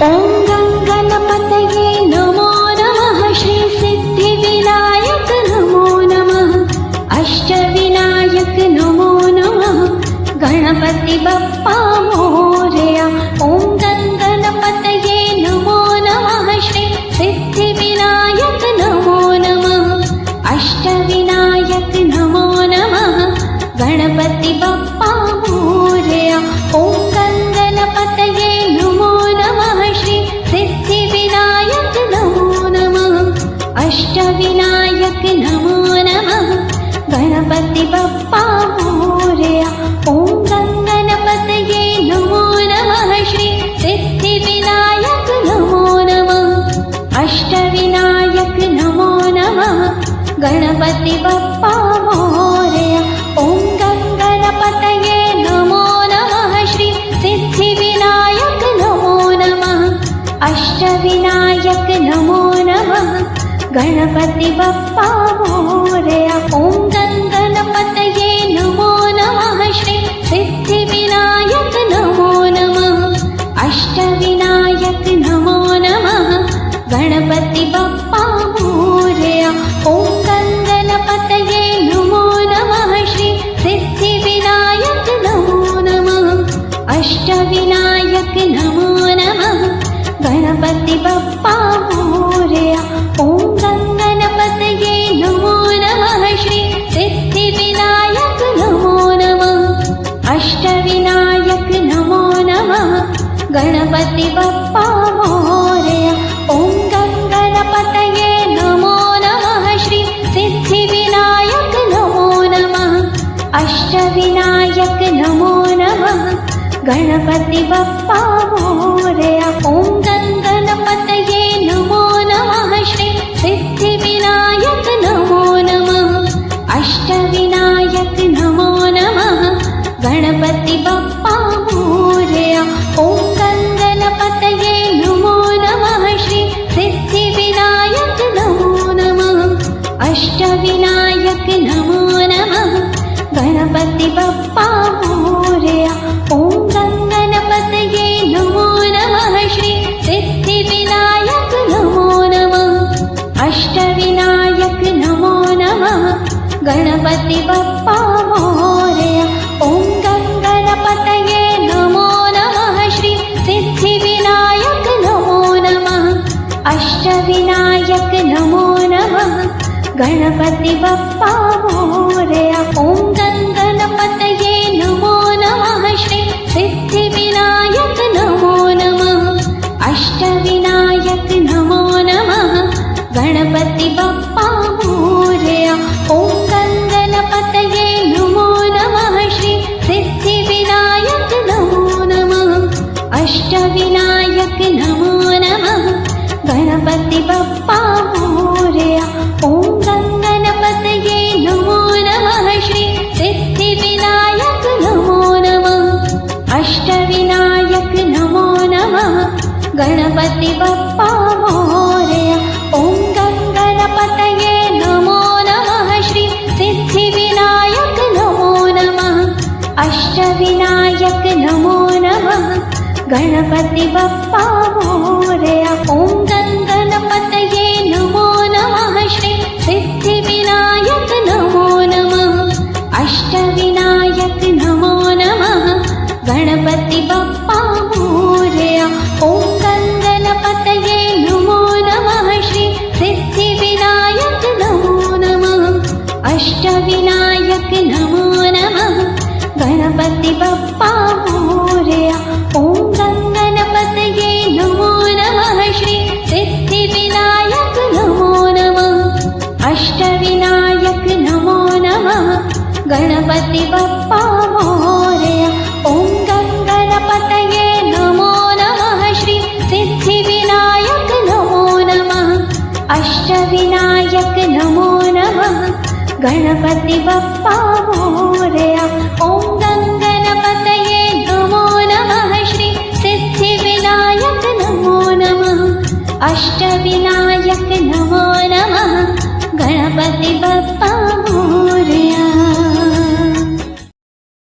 ॐ गणपतये नमो नमः। श्री सिद्धिविनायक नमो नमः। अष्टविनायक नमो नमः। गणपति बप्पा मोरया। ॐ गणपतये नमो नमः। श्री सिद्धिविनायक नमो नमः। अष्टविनायक नमो नमः। गणपति बप्पा मोरया। ॐ गणपतये नमो नमः। श्री सिद्धिविनायक नमो नमः। अष्टविनायक नमो नमः। गणपति बप्पा मोरया। ॐ गणपतये नमो नमः। श्री सिद्धिविनायक नमो नमः। अष्टविनायक नमो नमः। गणपति बप्पा मोरया। ॐ गणपतये नमो नमः। श्री सिद्धिविनायक नमो नमः। अष्टविनायक नमो नमः। गणपति बप्पा मोरया। ॐ गणपतये नमो नमः। श्री सिद्धिविनायक नमो नमः। अष्टविनायक नमो नमः। गणपति बप्पा मोरया। ॐ गणपतये नमो नमः। श्री सिद्धिविनायक नमो नमः। अष्टविनायक नमो नमः। गणपति बप्पा मोरया। ॐ गणपतये नमो नमः। श्री सिद्धिविनायक नमो नमः। अष्टविनायक नमो नमः। गणपति बप्पा मोरया। ॐ गणपतये नमो नमः। श्री सिद्धिविनायक नमो नमः। अष्टविनायक नमो नमः। गणपति बप्पा मोरया। ॐ गणपतये नमो नमः। श्री सिद्धिविनायक नमो नमः। अष्टविनायक नमो नमः। गणपति बप्पा मोरया। ॐ गणपतये नमो नमः। श्री सिद्धिविनायक नमो नमः। अष्टविनायक नमो नमः। गणपति बप्पा मोरया। ॐ गणपतये नमो नमः। श्री सिद्धिविनायक नमो नमः। अष्टविनायक नमो नमः। गणपति बप्पा मोरया। ॐ गणपतये नमो नमः। श्री सिद्धिविनायक नमो नमः। अष्टविनायक नमो नमः। गणपति बप्पा मोरया। ॐ गणपतये नमो नमः। श्री सिद्धिविनायक नमो नमः। अष्टविनायक नमो नमः। गणपति बप्पा मोरया। ॐ गणपतये नमो नमः। श्री सिद्धिविनायक नमो नमः। अष्टविनायक नमो नमः। गणपति बप्पा मोरया। ॐ गणपतये नमो नमः। श्री सिद्धिविनायक नमो नमः। अष्टविनायक नमो नमः। गणपति बप्पा मोरया। ॐ गणपतये नमो नमः। श्री सिद्धिविनायक नमो नमः। अष्टविनायक नमो नमः। गणपति बप्पा मोरया। ॐ गणपतये नमो नमः। श्री सिद्धिविनायक नमो नमः। अष्टविनायक नमो नमः। गणपति बप्पा मोरया। ॐ गणपतये नमो नमः। श्री सिद्धिविनायक नमो नमः। अष्टविनायक नमो नमः। गणपति बप्पा मोरया। ॐ गणपतये नमो नमः। श्री सिद्धिविनायक नमो नमः। अष्टविनायक नमो नमः। गणपति बप्पा मोरया। ॐ गणपतये नमो नमः। श्री सिद्धिविनायक नमो नमः। अष्टविनायक नमो नमः। गणपति बप्पा मोरया। ॐ गणपतये नमो नमः। श्री सिद्धिविनायक नमो नमः। अष्टविनायक नमो नमः। गणपति बप्पा